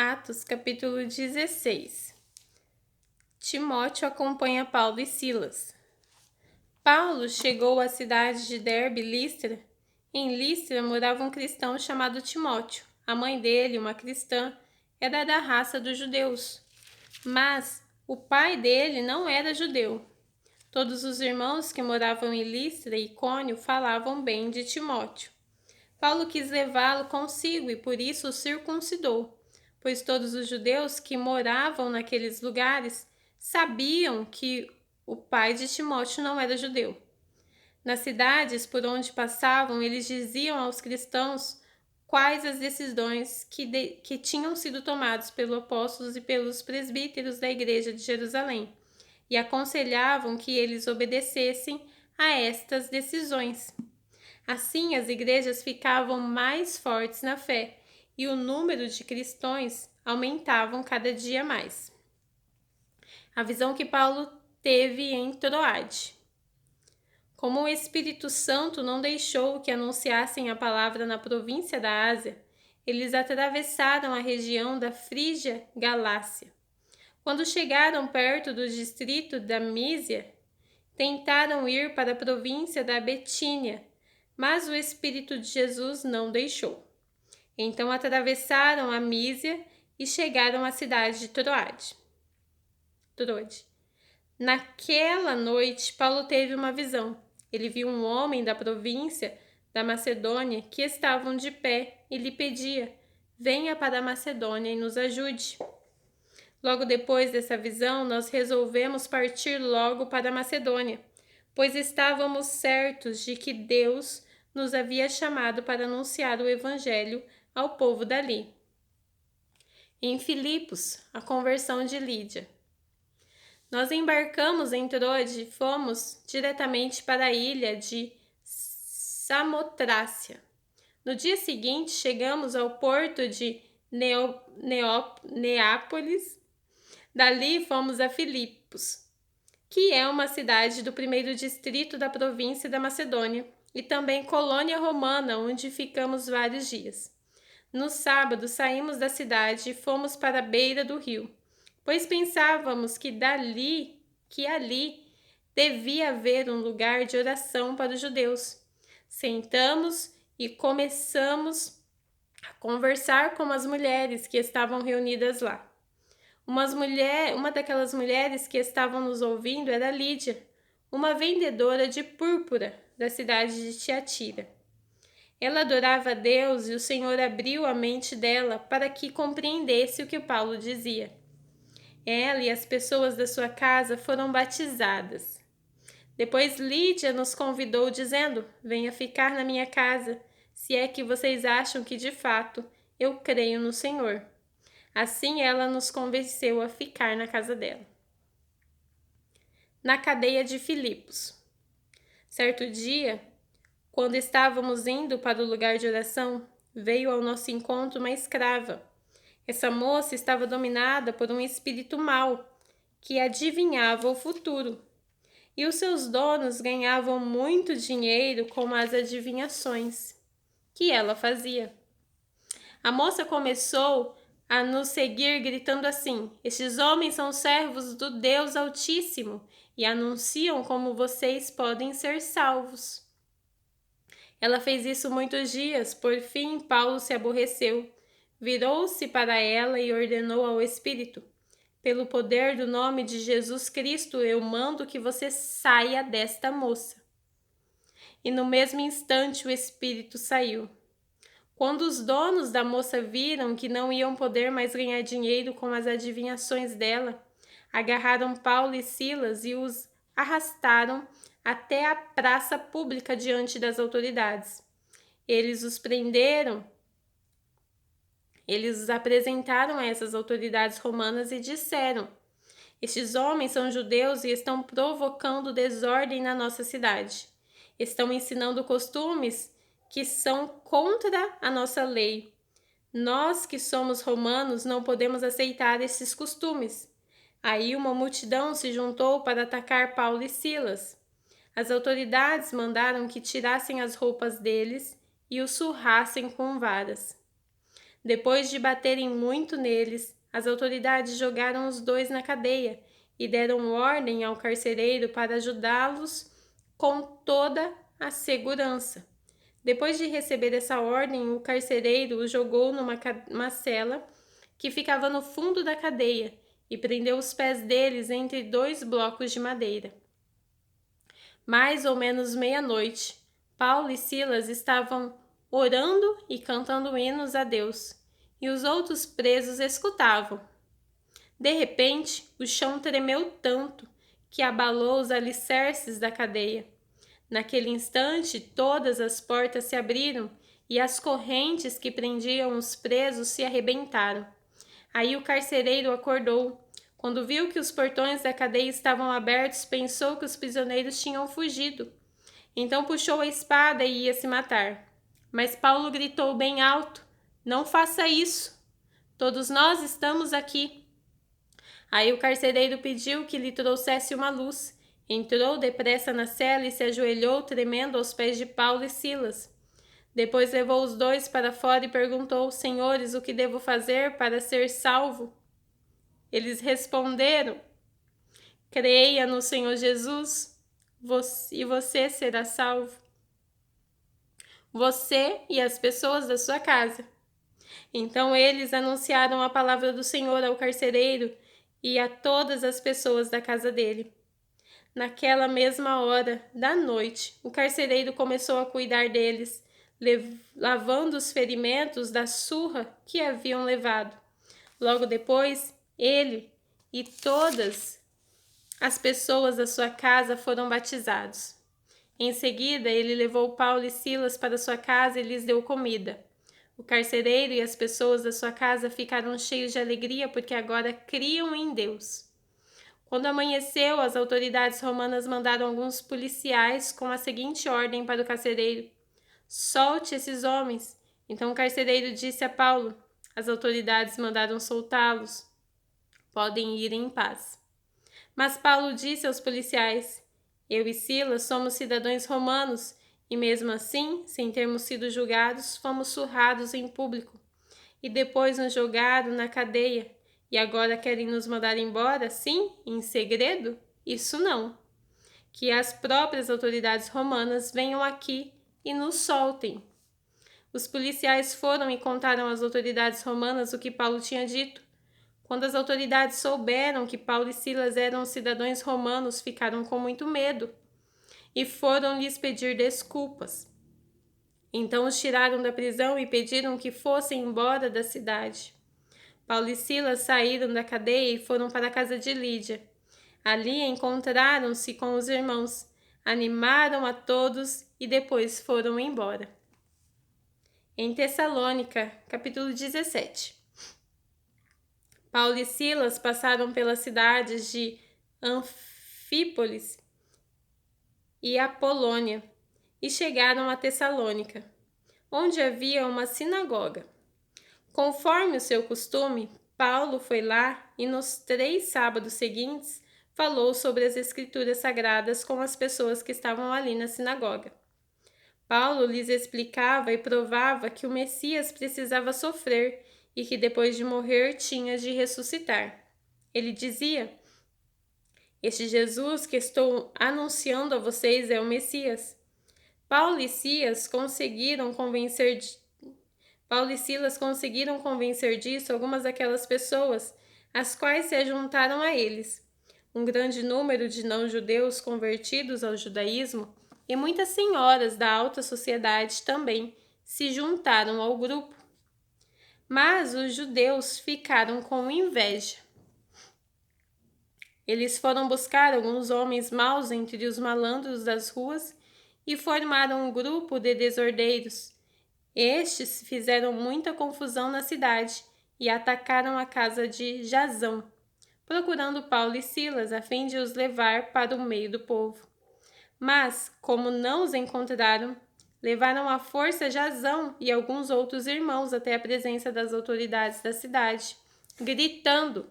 Atos, capítulo 16. Timóteo acompanha Paulo e Silas. Paulo chegou à cidade de Derbe, Listra. Em Listra morava um cristão chamado Timóteo. A mãe dele, uma cristã, era da raça dos judeus, mas o pai dele não era judeu. Todos os irmãos que moravam em Listra e Icônio falavam bem de Timóteo. Paulo quis levá-lo consigo e por isso o circuncidou, pois todos os judeus que moravam naqueles lugares sabiam que o pai de Timóteo não era judeu. Nas cidades por onde passavam, eles diziam aos cristãos quais as decisões que tinham sido tomadas pelos apóstolos e pelos presbíteros da igreja de Jerusalém, e aconselhavam que eles obedecessem a estas decisões. Assim, as igrejas ficavam mais fortes na fé e o número de cristãos aumentavam cada dia mais. A visão que Paulo teve em Troade. Como o Espírito Santo não deixou que anunciassem a palavra na província da Ásia, eles atravessaram a região da Frígia Galácia. Quando chegaram perto do distrito da Mísia, tentaram ir para a província da Betínia, mas o Espírito de Jesus não deixou. Então atravessaram a Mísia e chegaram à cidade de Troade. Naquela noite, Paulo teve uma visão. Ele viu um homem da província da Macedônia que estavam de pé e lhe pedia: venha para a Macedônia e nos ajude. Logo depois dessa visão, nós resolvemos partir logo para a Macedônia, pois estávamos certos de que Deus nos havia chamado para anunciar o Evangelho ao povo dali. Em Filipos, a conversão de Lídia. Nós embarcamos em Troade e fomos diretamente para a ilha de Samotrácia. No dia seguinte, chegamos ao porto de Neápolis. Dali fomos a Filipos, que é uma cidade do primeiro distrito da província da Macedônia, e também colônia romana, onde ficamos vários dias. No sábado, saímos da cidade e fomos para a beira do rio, pois pensávamos que ali devia haver um lugar de oração para os judeus. Sentamos e começamos a conversar com as mulheres que estavam reunidas lá. Uma daquelas mulheres que estavam nos ouvindo era Lídia, uma vendedora de púrpura da cidade de Tiatira. Ela adorava a Deus e o Senhor abriu a mente dela para que compreendesse o que Paulo dizia. Ela e as pessoas da sua casa foram batizadas. Depois Lídia nos convidou dizendo: venha ficar na minha casa, se é que vocês acham que de fato eu creio no Senhor. Assim ela nos convenceu a ficar na casa dela. Na cadeia de Filipos. Certo dia, quando estávamos indo para o lugar de oração, veio ao nosso encontro uma escrava. Essa moça estava dominada por um espírito mau, que adivinhava o futuro. E os seus donos ganhavam muito dinheiro com as adivinhações que ela fazia. A moça começou a nos seguir gritando assim: estes homens são servos do Deus Altíssimo e anunciam como vocês podem ser salvos. Ela fez isso muitos dias. Por fim, Paulo se aborreceu, virou-se para ela e ordenou ao espírito: pelo poder do nome de Jesus Cristo, eu mando que você saia desta moça. E no mesmo instante o espírito saiu. Quando os donos da moça viram que não iam poder mais ganhar dinheiro com as adivinhações dela, agarraram Paulo e Silas e os arrastaram até a praça pública diante das autoridades. Eles os prenderam. Eles os apresentaram a essas autoridades romanas e disseram: estes homens são judeus e estão provocando desordem na nossa cidade. Estão ensinando costumes que são contra a nossa lei. Nós que somos romanos não podemos aceitar esses costumes. Aí uma multidão se juntou para atacar Paulo e Silas. As autoridades mandaram que tirassem as roupas deles e os surrassem com varas. Depois de baterem muito neles, as autoridades jogaram os dois na cadeia e deram ordem ao carcereiro para ajudá-los com toda a segurança. Depois de receber essa ordem, o carcereiro o jogou numa cela que ficava no fundo da cadeia e prendeu os pés deles entre dois blocos de madeira. Mais ou menos meia-noite, Paulo e Silas estavam orando e cantando hinos a Deus, e os outros presos escutavam. De repente, o chão tremeu tanto que abalou os alicerces da cadeia. Naquele instante, todas as portas se abriram e as correntes que prendiam os presos se arrebentaram. Aí o carcereiro acordou. Quando viu que os portões da cadeia estavam abertos, pensou que os prisioneiros tinham fugido. Então puxou a espada e ia se matar. Mas Paulo gritou bem alto: "Não faça isso! Todos nós estamos aqui." Aí o carcereiro pediu que lhe trouxesse uma luz. Entrou depressa na cela e se ajoelhou tremendo aos pés de Paulo e Silas. Depois levou os dois para fora e perguntou: "Senhores, o que devo fazer para ser salvo?" Eles responderam: "Creia no Senhor Jesus, e você será salvo. Você e as pessoas da sua casa." Então eles anunciaram a palavra do Senhor ao carcereiro e a todas as pessoas da casa dele. Naquela mesma hora da noite, o carcereiro começou a cuidar deles, lavando os ferimentos da surra que haviam levado. Logo depois, ele e todas as pessoas da sua casa foram batizados. Em seguida, ele levou Paulo e Silas para sua casa e lhes deu comida. O carcereiro e as pessoas da sua casa ficaram cheios de alegria porque agora criam em Deus. Quando amanheceu, as autoridades romanas mandaram alguns policiais com a seguinte ordem para o carcereiro: "Solte esses homens." Então o carcereiro disse a Paulo: "As autoridades mandaram soltá-los. Podem ir em paz." Mas Paulo disse aos policiais: "Eu e Silas somos cidadãos romanos e mesmo assim, sem termos sido julgados, fomos surrados em público e depois nos jogaram na cadeia. E agora querem nos mandar embora, sim, em segredo? Isso não. Que as próprias autoridades romanas venham aqui e nos soltem." Os policiais foram e contaram às autoridades romanas o que Paulo tinha dito. Quando as autoridades souberam que Paulo e Silas eram cidadãos romanos, ficaram com muito medo e foram lhes pedir desculpas. Então os tiraram da prisão e pediram que fossem embora da cidade. Paulo e Silas saíram da cadeia e foram para a casa de Lídia. Ali encontraram-se com os irmãos, animaram a todos e depois foram embora. Em Tessalônica, capítulo 17. Paulo e Silas passaram pelas cidades de Anfípolis e Apolônia e chegaram a Tessalônica, onde havia uma sinagoga. Conforme o seu costume, Paulo foi lá e nos 3 sábados seguintes falou sobre as Escrituras Sagradas com as pessoas que estavam ali na sinagoga. Paulo lhes explicava e provava que o Messias precisava sofrer e que depois de morrer tinha de ressuscitar. Ele dizia: "Este Jesus que estou anunciando a vocês é o Messias." Paulo e Silas conseguiram convencer disso algumas daquelas pessoas, as quais se juntaram a eles. Um grande número de não-judeus convertidos ao judaísmo e muitas senhoras da alta sociedade também se juntaram ao grupo. Mas os judeus ficaram com inveja. Eles foram buscar alguns homens maus entre os malandros das ruas e formaram um grupo de desordeiros. Estes fizeram muita confusão na cidade e atacaram a casa de Jasão, procurando Paulo e Silas a fim de os levar para o meio do povo. Mas, como não os encontraram, levaram à força Jasão e alguns outros irmãos até a presença das autoridades da cidade, gritando: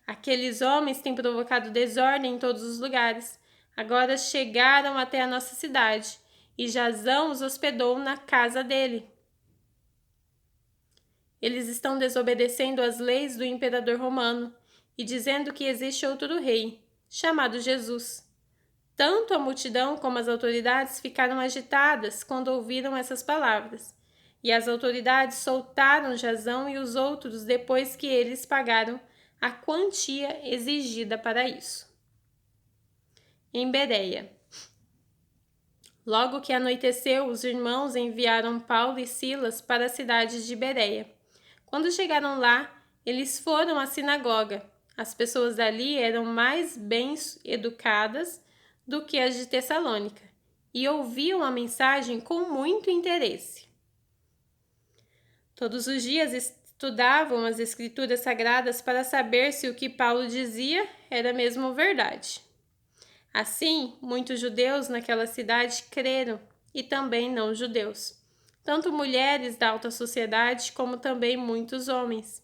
"Aqueles homens têm provocado desordem em todos os lugares. Agora chegaram até a nossa cidade e Jasão os hospedou na casa dele." eles estão desobedecendo às leis do imperador romano e dizendo que existe outro rei, chamado Jesus. Tanto a multidão como as autoridades ficaram agitadas quando ouviram essas palavras, e as autoridades soltaram Jasão e os outros depois que eles pagaram a quantia exigida para isso. Em Bereia. Logo que anoiteceu, os irmãos enviaram Paulo e Silas para a cidade de Bereia. Quando chegaram lá, eles foram à sinagoga. As pessoas dali eram mais bem educadas do que as de Tessalônica e ouviam a mensagem com muito interesse. Todos os dias estudavam as Escrituras Sagradas para saber se o que Paulo dizia era mesmo verdade. Assim, muitos judeus naquela cidade creram, e também não judeus, tanto mulheres da alta sociedade como também muitos homens.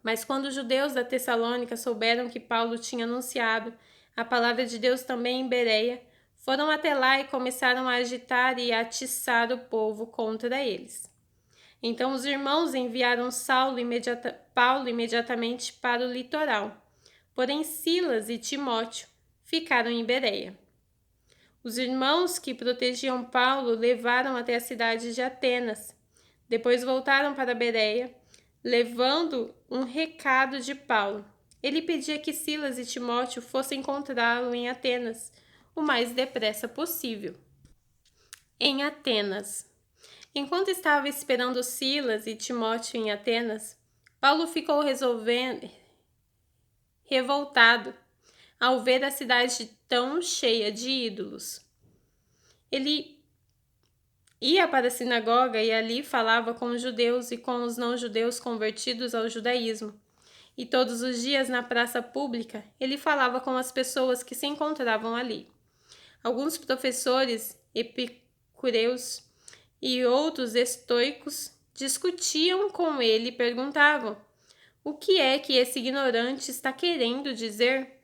Mas quando os judeus da Tessalônica souberam que Paulo tinha anunciado a palavra de Deus também em Bereia, foram até lá e começaram a agitar e atiçar o povo contra eles. Então os irmãos enviaram Paulo imediatamente para o litoral, porém Silas e Timóteo ficaram em Bereia. Os irmãos que protegiam Paulo levaram até a cidade de Atenas. Depois voltaram para Bereia, levando um recado de Paulo. Ele pedia que Silas e Timóteo fossem encontrá-lo em Atenas o mais depressa possível. Em Atenas. Enquanto estava esperando Silas e Timóteo em Atenas, Paulo ficou revoltado ao ver a cidade tão cheia de ídolos. Ele ia para a sinagoga e ali falava com os judeus e com os não-judeus convertidos ao judaísmo. E todos os dias na praça pública ele falava com as pessoas que se encontravam ali. Alguns professores epicureus e outros estoicos discutiam com ele e perguntavam: o que é que esse ignorante está querendo dizer?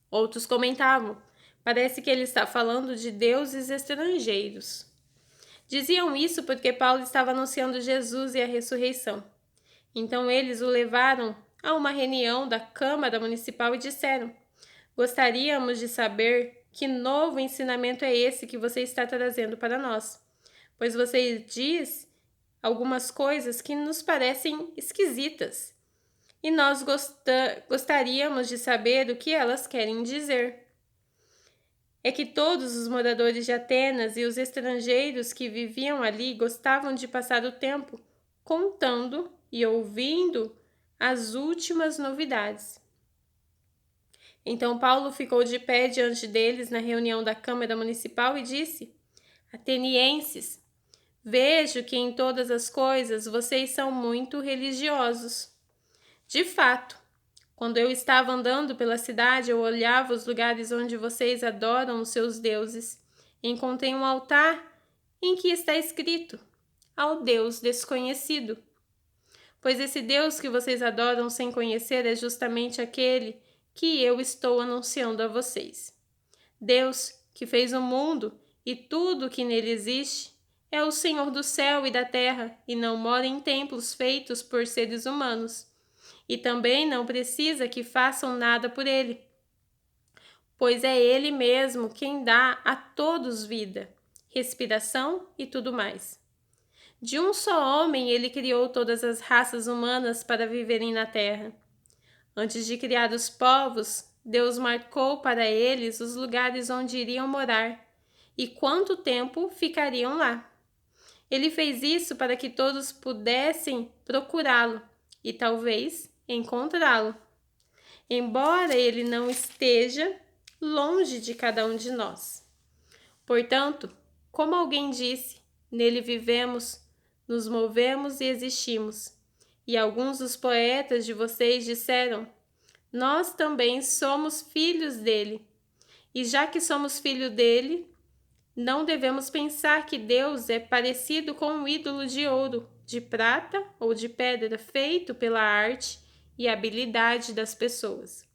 Outros comentavam: parece que ele está falando de deuses estrangeiros. Diziam isso porque Paulo estava anunciando Jesus e a ressurreição. Então eles o levaram a uma reunião da Câmara Municipal e disseram: gostaríamos de saber que novo ensinamento é esse que você está trazendo para nós, pois você diz algumas coisas que nos parecem esquisitas. E nós gostaríamos de saber o que elas querem dizer. É que todos os moradores de Atenas e os estrangeiros que viviam ali gostavam de passar o tempo contando e ouvindo as últimas novidades. Então Paulo ficou de pé diante deles na reunião da Câmara Municipal e disse: atenienses, vejo que em todas as coisas vocês são muito religiosos. De fato, quando eu estava andando pela cidade, eu olhava os lugares onde vocês adoram os seus deuses. Encontrei um altar em que está escrito: ao Deus desconhecido. Pois esse Deus que vocês adoram sem conhecer é justamente aquele que eu estou anunciando a vocês. Deus, que fez o mundo e tudo o que nele existe, é o Senhor do céu e da terra e não mora em templos feitos por seres humanos. E também não precisa que façam nada por ele, pois é ele mesmo quem dá a todos vida, respiração e tudo mais. De um só homem ele criou todas as raças humanas para viverem na terra. Antes de criar os povos, Deus marcou para eles os lugares onde iriam morar e quanto tempo ficariam lá. Ele fez isso para que todos pudessem procurá-lo e talvez encontrá-lo, embora ele não esteja longe de cada um de nós. Portanto, como alguém disse, nele vivemos, nos movemos e existimos. E alguns dos poetas de vocês disseram: nós também somos filhos dele. E já que somos filhos dele, não devemos pensar que Deus é parecido com um ídolo de ouro, de prata ou de pedra feito pela arte e habilidade das pessoas.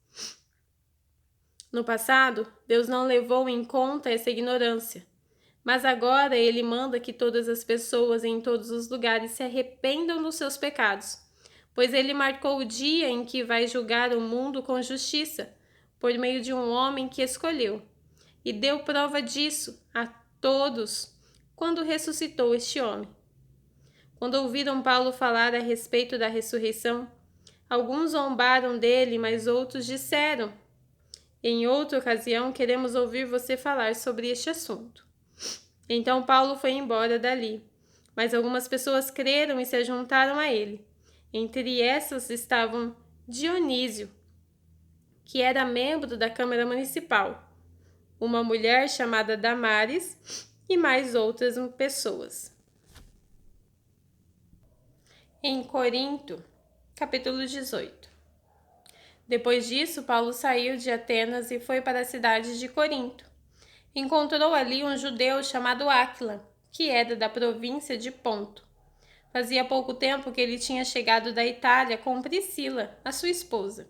No passado, Deus não levou em conta essa ignorância, Mas agora ele manda que todas as pessoas em todos os lugares se arrependam dos seus pecados, pois ele marcou o dia em que vai julgar o mundo com justiça, por meio de um homem que escolheu, e deu prova disso a todos quando ressuscitou este homem. Quando ouviram Paulo falar a respeito da ressurreição, alguns zombaram dele, mas outros disseram: em outra ocasião queremos ouvir você falar sobre este assunto. Então Paulo foi embora dali, mas algumas pessoas creram e se juntaram a ele. Entre essas estavam Dionísio, que era membro da Câmara Municipal, uma mulher chamada Damares e mais outras pessoas. Em Corinto, capítulo 18. Depois disso, Paulo saiu de Atenas e foi para a cidade de Corinto. Encontrou ali um judeu chamado Áquila, que era da província de Ponto. Fazia pouco tempo que ele tinha chegado da Itália com Priscila, a sua esposa.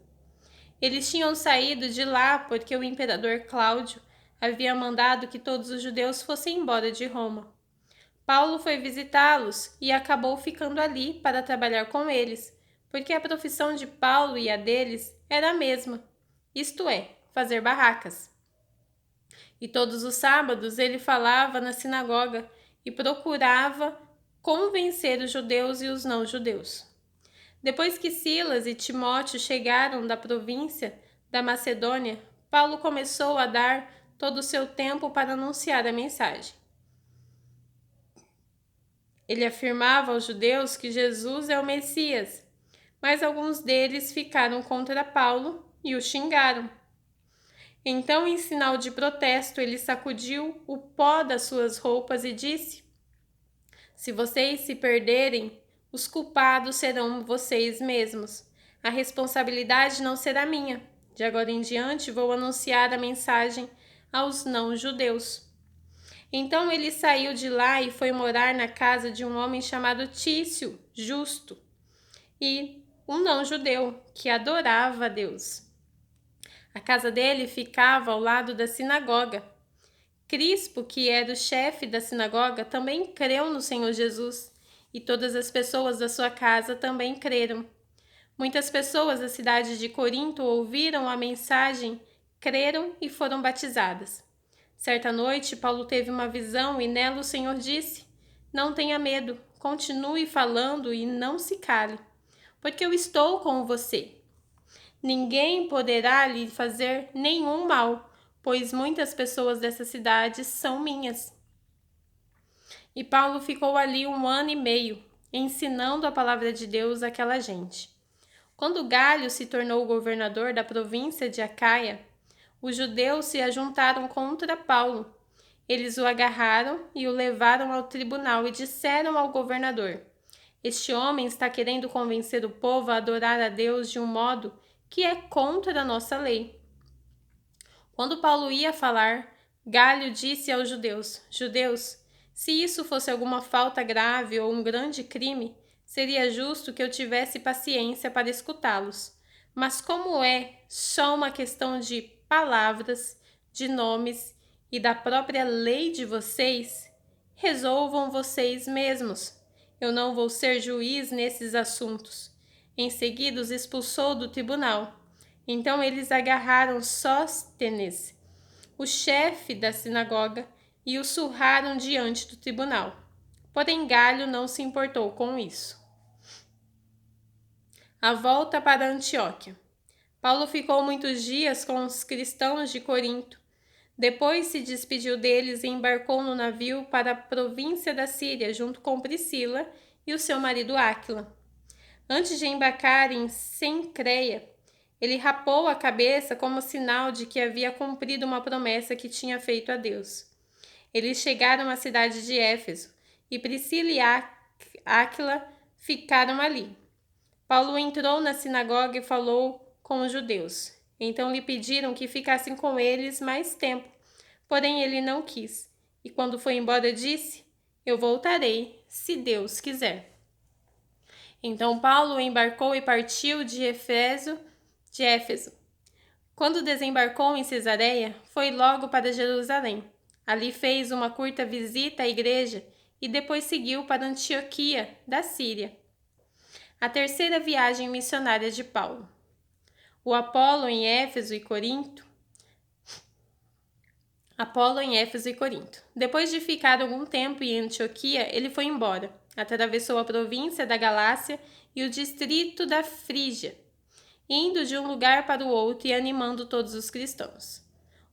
Eles tinham saído de lá porque o imperador Cláudio havia mandado que todos os judeus fossem embora de Roma. Paulo foi visitá-los e acabou ficando ali para trabalhar com eles, porque a profissão de Paulo e a deles era a mesma, isto é, fazer barracas. E todos os sábados ele falava na sinagoga e procurava convencer os judeus e os não-judeus. Depois que Silas e Timóteo chegaram da província da Macedônia, Paulo começou a dar todo o seu tempo para anunciar a mensagem. Ele afirmava aos judeus que Jesus é o Messias, mas alguns deles ficaram contra Paulo e o xingaram. Então, em sinal de protesto, ele sacudiu o pó das suas roupas e disse: se vocês se perderem, os culpados serão vocês mesmos. A responsabilidade não será minha. De agora em diante, vou anunciar a mensagem aos não-judeus. Então ele saiu de lá e foi morar na casa de um homem chamado Tício, justo, e um não-judeu que adorava a Deus. A casa dele ficava ao lado da sinagoga. Crispo, que era o chefe da sinagoga, também creu no Senhor Jesus, e todas as pessoas da sua casa também creram. Muitas pessoas da cidade de Corinto ouviram a mensagem, creram e foram batizadas. Certa noite, Paulo teve uma visão e nela o Senhor disse: não tenha medo, continue falando e não se cale, porque eu estou com você. Ninguém poderá lhe fazer nenhum mal, pois muitas pessoas dessa cidade são minhas. E Paulo ficou ali 1 ano e meio, ensinando a palavra de Deus àquela gente. Quando Galho se tornou governador da província de Acaia, os judeus se ajuntaram contra Paulo. Eles o agarraram e o levaram ao tribunal e disseram ao governador: este homem está querendo convencer o povo a adorar a Deus de um modo que é contra a nossa lei. Quando Paulo ia falar, Galho disse aos judeus: judeus, se isso fosse alguma falta grave ou um grande crime, seria justo que eu tivesse paciência para escutá-los. Mas como é só uma questão de palavras, de nomes e da própria lei de vocês, resolvam vocês mesmos. Eu não vou ser juiz nesses assuntos. Em seguida os expulsou do tribunal. Então eles agarraram Sóstenes, o chefe da sinagoga, e o surraram diante do tribunal. Porém Galho não se importou com isso. A volta para Antioquia. Paulo ficou muitos dias com os cristãos de Corinto. Depois se despediu deles e embarcou no navio para a província da Síria, junto com Priscila e o seu marido Áquila. Antes de embarcar em Cencreia, ele rapou a cabeça como sinal de que havia cumprido uma promessa que tinha feito a Deus. Eles chegaram à cidade de Éfeso, e Priscila e Áquila ficaram ali. Paulo entrou na sinagoga e falou com os judeus. Então lhe pediram que ficassem com eles mais tempo, porém ele não quis. E quando foi embora disse: eu voltarei, se Deus quiser. Então Paulo embarcou e partiu de Éfeso. Quando desembarcou em Cesareia, foi logo para Jerusalém. Ali fez uma curta visita à igreja e depois seguiu para Antioquia, da Síria. A terceira viagem missionária de Paulo. O Apolo em Éfeso e Corinto. Depois de ficar algum tempo em Antioquia, ele foi embora. Atravessou a província da Galácia e o distrito da Frígia, indo de um lugar para o outro e animando todos os cristãos.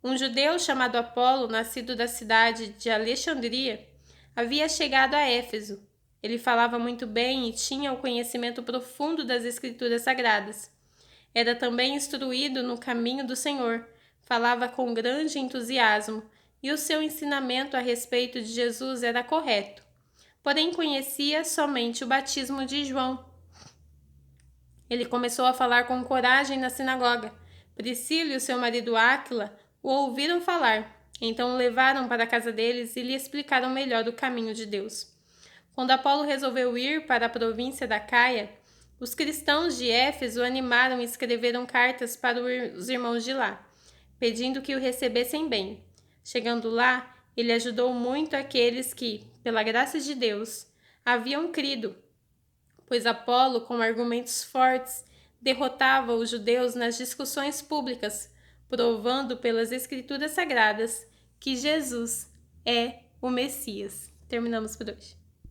Um judeu chamado Apolo, nascido da cidade de Alexandria, havia chegado a Éfeso. Ele falava muito bem e tinha o conhecimento profundo das Escrituras Sagradas. Era também instruído no caminho do Senhor, falava com grande entusiasmo, e o seu ensinamento a respeito de Jesus era correto. Porém, conhecia somente o batismo de João. Ele começou a falar com coragem na sinagoga. Priscila e o seu marido Áquila o ouviram falar. Então o levaram para a casa deles e lhe explicaram melhor o caminho de Deus. Quando Apolo resolveu ir para a província da Caia, os cristãos de Éfeso o animaram e escreveram cartas para os irmãos de lá, pedindo que o recebessem bem. Chegando lá, ele ajudou muito aqueles que, pela graça de Deus, haviam crido, pois Apolo, com argumentos fortes, derrotava os judeus nas discussões públicas, provando pelas Escrituras Sagradas que Jesus é o Messias. Terminamos por hoje.